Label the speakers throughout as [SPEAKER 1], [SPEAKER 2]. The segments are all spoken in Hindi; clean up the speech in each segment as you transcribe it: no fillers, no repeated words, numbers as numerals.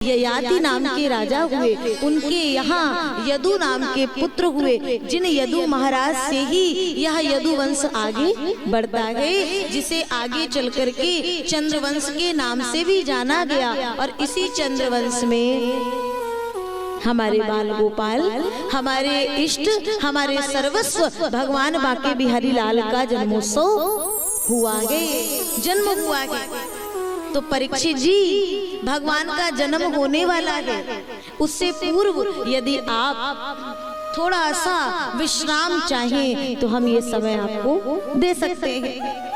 [SPEAKER 1] ययाति नाम के राजा हुए, उनके यहाँ यदु नाम के पुत्र हुए, जिन यदु महाराज से ही यह यदु वंश आगे बढ़ता है, जिसे आगे चल करके चंद्रवंश के नाम से भी जाना गया। और इसी चंद्रवंश में हमारे बाल गोपाल, हमारे इष्ट, हमारे सर्वस्व भगवान बांके बिहारी लाल का जन्मोत्सव हुआ है, जन्म हुआ है। तो परीक्षित जी, भगवान का जन्म होने वाला है, उससे पूर्व यदि आप थोड़ा सा विश्राम चाहें तो हम ये समय आपको दे सकते हैं।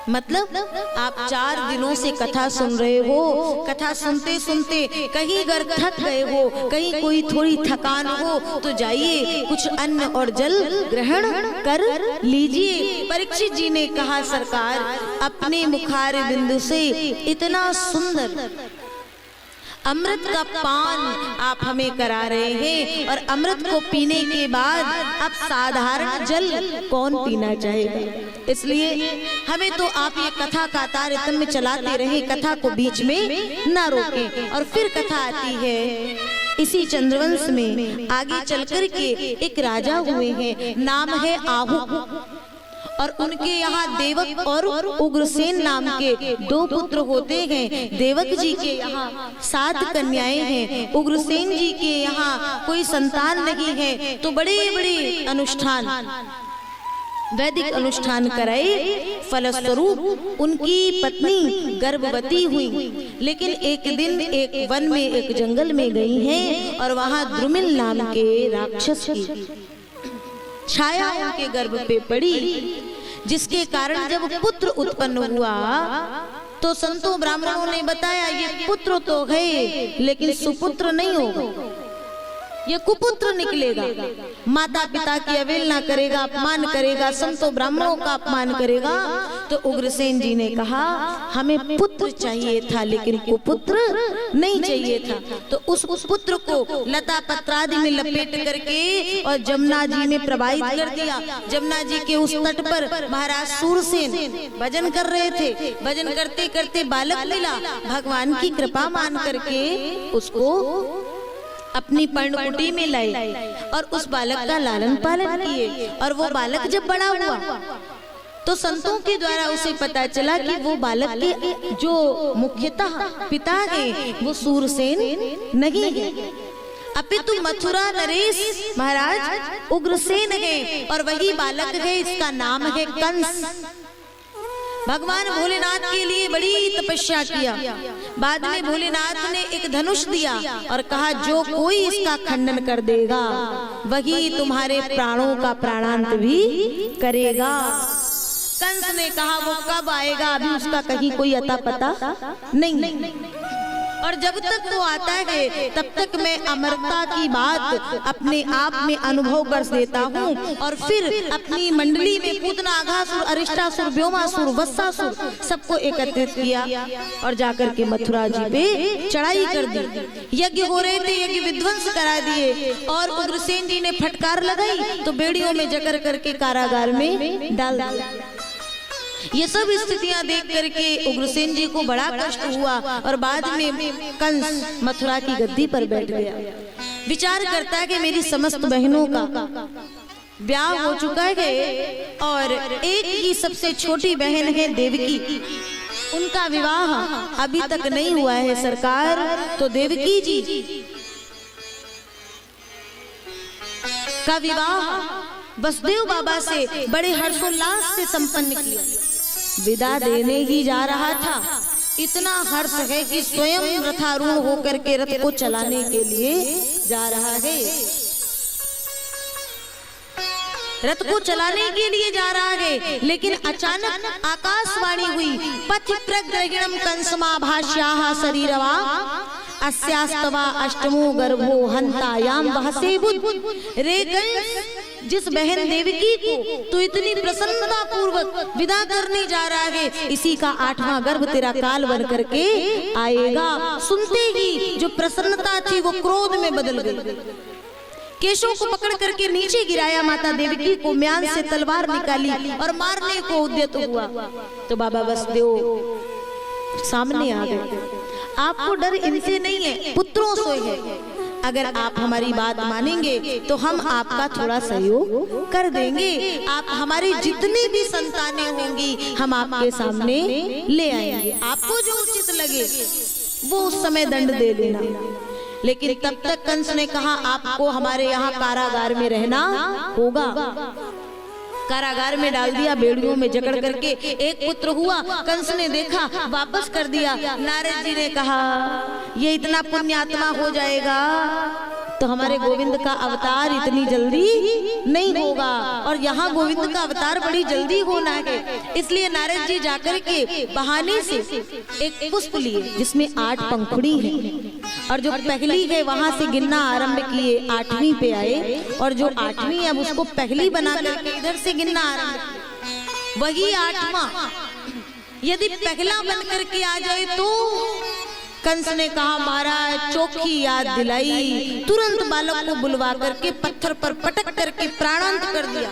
[SPEAKER 1] मतलब आप 4 दिनों से कथा सुन रहे हो, कथा सुनते सुनते कहीं अगर थक गए हो, कहीं कोई थोड़ी थकान हो, तो जाइए कुछ अन्न और जल ग्रहण कर लीजिए। परीक्षित जी ने कहा, सरकार अपने मुखार बिंदु से इतना सुंदर अमृत का पान आप हमें करा रहे हैं, और अमृत को पीने के बाद अब साधारण जल कौन पीना चाहेगा, इसलिए हमें तो आप ये कथा का तार रितम में चलाते रहे, कथा को बीच में ना रोकें। और फिर कथा आती है, इसी चंद्रवंश में आगे चलकर के एक राजा हुए हैं, नाम है आहू, और उनके यहाँ देवक और उग्रसेन नाम के 2 पुत्र होते हैं। देवक जी के यहाँ 7 कन्याएं हैं, उग्रसेन जी के यहाँ कोई संतान नहीं है, तो बड़े बड़े अनुष्ठान, वैदिक अनुष्ठान कराए। फलस्वरूप उनकी पत्नी गर्भवती हुई, लेकिन एक दिन एक वन में, एक जंगल में गई हैं, और वहाँ द्रुमिल नाम के राक्षस की छाया उनके गर्भ पे पड़ी, जिसके कारण जब पुत्र उत्पन्न हुआ तो संतों ब्राह्मणों ने बताया, ये पुत्र तो है लेकिन सुपुत्र नहीं होगा, ये कुपुत्र निकलेगा, माता पिता की अवहेलना करेगा, अपमान करेगा, संतों ब्राह्मणों का अपमान करेगा। तो उग्रसेन जी ने कहा, हमें पुत्र चाहिए था लेकिन कुपुत्र नहीं चाहिए था। तो उस पुत्र को लता पत्रादि में लपेट करके और जमुना जी में प्रवाहित कर दिया। जमुना जी के उस तट पर महाराज सूरसेन भजन कर रहे थे, भजन करते करते बालक मिला, भगवान की कृपा मान करके उसको अपनी पर्णकुटी में लाए और उस बालक का लालन पालन किए। और वो बालक जब बड़ा हुआ तो संतों के द्वारा उसे पता चला कि वो बालक के जो मुख्यतः पिता है वो सूरसेन नहीं है, अपितु मथुरा नरेश महाराज उग्रसेन है, और वही बालक है, इसका नाम है कंस। भगवान भोलेनाथ के लिए बड़ी तपस्या किया, बाद में भोलेनाथ ने एक धनुष दिया और कहा, जो कोई इसका खंडन कर देगा वही तुम्हारे प्राणों का प्राणांत भी करेगा। कंस ने कहा, वो कब आएगा, अभी उसका कहीं कोई अता पता नहीं, और जब तक वो आता है तब तक मैं अमरता की बात अपने आप में अनुभव कर देता हूँ। और फिर अपनी मंडली में पूतना, अघासुर, अरिष्टासुर, व्योमासुर, वत्सासुर सबको एकत्रित किया और जाकर के मथुरा जी पे चढ़ाई कर दी। यज्ञ हो रहे थे, यज्ञ विध्वंस करा दिए, और उग्रसेन जी ने फटकार लगाई तो बेड़ियों में जकड़ करके कारागार में डाल दिया। ये सब स्थितियां देख करके उग्रसेन जी को बड़ा कष्ट हुआ, और बाद में कंस मथुरा की गद्दी पर बैठ गया। विचार करता है कि मेरी समस्त बहनों का ब्याह हो चुका है और एक ही सबसे छोटी बहन है देवकी, उनका विवाह अभी तक नहीं हुआ है सरकार। तो देवकी जी का विवाह वसुदेव बाबा से बड़े हर्षोल्लास से संपन्न किया। विदा देने ही जा रहा था, इतना हर्ष है कि स्वयं रथारूढ़ होकर के रथ को चलाने के लिए जा रहा है, रथ को चलाने के लिए जा रहा है। लेकिन अचानक आकाशवाणी हुई, पथि प्रग्रहिणम कंसमाभाष्याः शरीरवा अस्यास्तवा अष्टमो गर्भो हंतायाम वहसे बुध। रे कंस, जिस बहन देवकी को तो इतनी प्रसन्नता पूर्वक विदा करने जा रहा है, इसी का 8वां गर्भ तेरा काल बन करके आएगा। सुनते ही जो प्रसन्नता थी वो क्रोध में बदल गई। केशों को पकड़ करके नीचे गिराया, माता देवकी को म्यान से तलवार निकाली और मारने को उद्यत हुआ। तो बाबा वसुदेव सामने आ गए। आपको डर इनसे नहीं है, पुत्रों से है। अगर आप हमारी बात मानेंगे तो हम आपका थोड़ा सहयोग कर देंगे। आप हमारी जितनी भी संतानें होंगी हम आपके सामने ले आएंगे, आपको जो उचित लगे वो उस समय दंड दे देना। लेकिन तब तक कंस ने कहा आपको हमारे यहाँ कारागार में रहना होगा। कारागार में डाल दिया, बेड़ियों में जकड़ करके। एक पुत्र हुआ, कंस ने देखा, वापस कर दिया। नारद जी ने कहा ये इतना पुण्यात्मा हो जाएगा तो हमारे गोविंद का अवतार इतनी जल्दी नहीं होगा, और यहाँ गोविंद का अवतार बड़ी जल्दी होना है। इसलिए नारद जी जाकर के बहाने से एक पुष्प लिए जिसमें 8 पंखुड़ी है, और जो पहली है वहां से गिनना आरंभ किए, 8वीं पे आए, और जो 8वीं अब उसको पहली बना करके इधर से गिनना आरंभ किए, वही 8वां यदि पहला बन करके आ जाए तो कंस ने कहा महाराज चौखी याद दिलाई, तुरंत बालक को बुलवा करके पत्थर पर पटक करके प्राणांत कर दिया।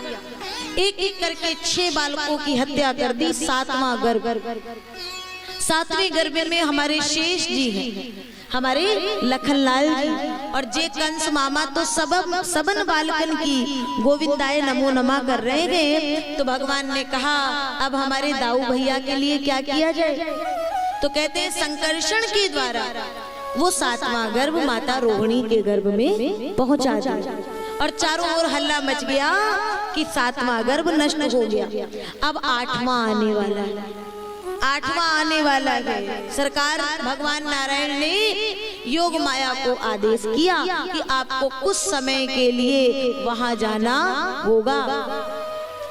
[SPEAKER 1] एक एक करके 6 बालकों की हत्या कर दी। 7वां गर्भ, 7वें गर्भ में हमारे शेष जी हैं, हमारे लखनलाल जी, और जे कंस मामा तो सबन बालकन की गोविंदाय नमो नमा कर रहे हैं। तो भगवान ने कहा अब हमारे दाऊ भैया के लिए क्या किया जाए? तो कहते हैं संकर्षण के द्वारा वो 7वां गर्भ माता रोहिणी के गर्भ में पहुंचा दिया, और चारों ओर हल्ला मच गया कि 7वां गर्भ नष्ट हो गया। अब 8वां आने वाला है, 8वां आने वाला है। सरकार भगवान नारायण ने योग माया को आदेश किया कि आपको कुछ समय के लिए वहां जाना होगा,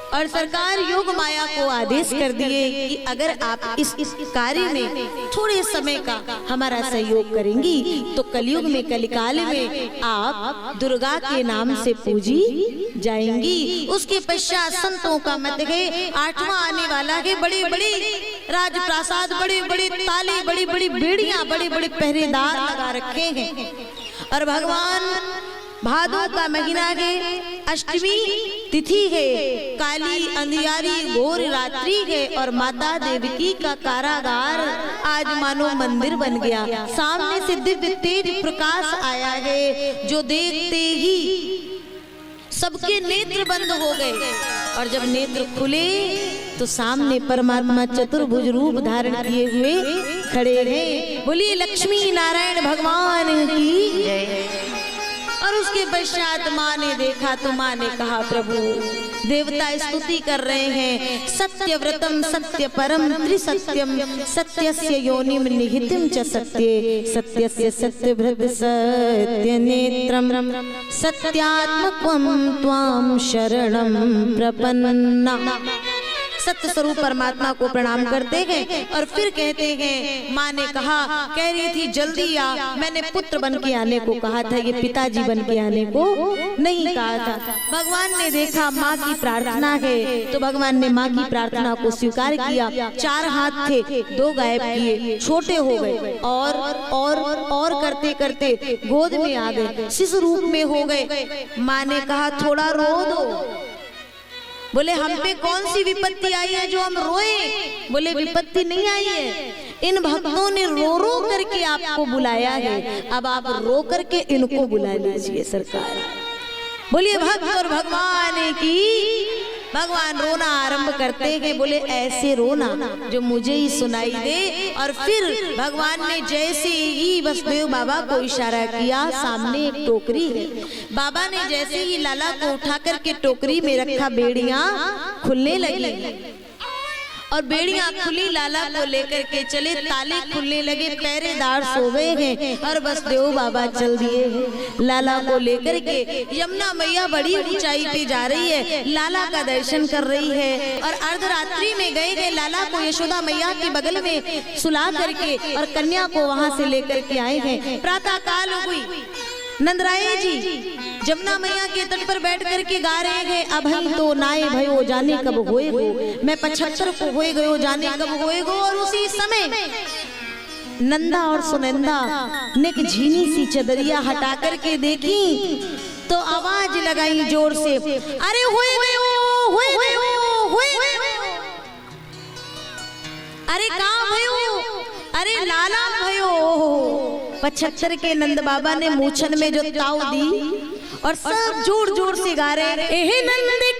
[SPEAKER 1] और सरकार योग माया को आदेश कर दिए कि अगर आप इस कार्य में थोड़े समय का हमारा सहयोग करेंगी तो कलयुग में, कलिकाल में आप दुर्गा के नाम से पूजी जाएंगी। उसके पश्चात संतों का मत है 8वां आने वाला है। बड़े बड़े राजप्रासाद, बड़े बड़े ताले, बड़ी बड़ी बेड़ियां, बड़े बड़े पहरेदार लगा रखे हैं, और भगवान भादों का महीना है, अष्टमी तिथि है, काली अंधियारी घोर रात्रि है, और माता देवकी का कारागार आज मानो मंदिर बन गया। सामने से दिव्य तेज प्रकाश आया है, जो देखते ही सबके नेत्र बंद हो गए, और जब नेत्र खुले तो सामने परमात्मा चतुर्भुज रूप धारण किए हुए खड़े हैं। बोलिए लक्ष्मी नारायण भगवान की जय। और उसके पश्चात माँ ने देखा तो माँ ने कहा प्रभु देवता स्तुति कर रहे हैं, सत्यव्रतम सत्य परम त्रिसत्यम सत्यस्य योनिम निहितम च सत्ये सत्यस्य सत्यव्रत सत्य नेत्रम सत्यात्मकं त्वां शरणं प्रपन्ना। सत्य स्वरूप परमात्मा को प्रणाम करते हैं, और फिर कहते हैं माँ ने कहा, कह रही थी जल्दी आ, मैंने पुत्र बन के आने को कहा था, ये पिताजी बन के आने को नहीं कहा था। भगवान ने देखा माँ की प्रार्थना है, तो भगवान ने माँ की प्रार्थना को स्वीकार किया। 4 हाथ थे, 2 गायब किए, छोटे हो गए, और करते करते गोद में आ गए, शिशु रूप में हो गए। माँ ने कहा थोड़ा रो दो। बोले हम पे कौन सी विपत्ति आई है जो हम रोए? बोले विपत्ति नहीं आई है, इन भक्तों ने रो रो करके आपको बुलाया है, अब आप रो करके इनको बुला लीजिए सरकार। बोलिए भक्त और भगवान की। भगवान रोना आरंभ करते हैं, बोले ऐसे रोना जो मुझे ही सुनाई दे। और फिर भगवान ने जैसे ही वसुदेव बाबा को इशारा किया, सामने एक टोकरी है, बाबा ने जैसे ही लाला को उठा करके टोकरी में रखा, बेड़ियां खुलने लगी, और बेड़ियां खुली, लाला को लेकर के चले, ताले खुलने लगे, पहरेदार सो गए हैं, और वसुदेव बाबा चल दिए हैं लाला को लेकर के। यमुना मैया बड़ी ऊंचाई पे जा रही है, लाला का दर्शन कर रही है, और अर्धरात्रि में गए लाला को यशोदा मैया के बगल में सुला करके और कन्या को वहां से लेकर के आए हैं। प्रातः काल हुई, नंदराय जी जमुना मैया के तट पर बैठ करके गा रहे हैं, अभई तो नाय भयो जाने कब होए गो, मैं 75 को होए गयो जाने कब होए गो। और उसी समय नंदा और सुनंदा ने एक झीनी सी चदरिया हटा करके देखी तो आवाज लगाई जोर से, अरे होए गयो, होए गयो, होए गयो। अरे कहाँ भयो? अरे लाला भयो 75 के नंद बाबा ने मूछन में जो ताव दी और सब जोर जोर से गा रहे, एहे नंद के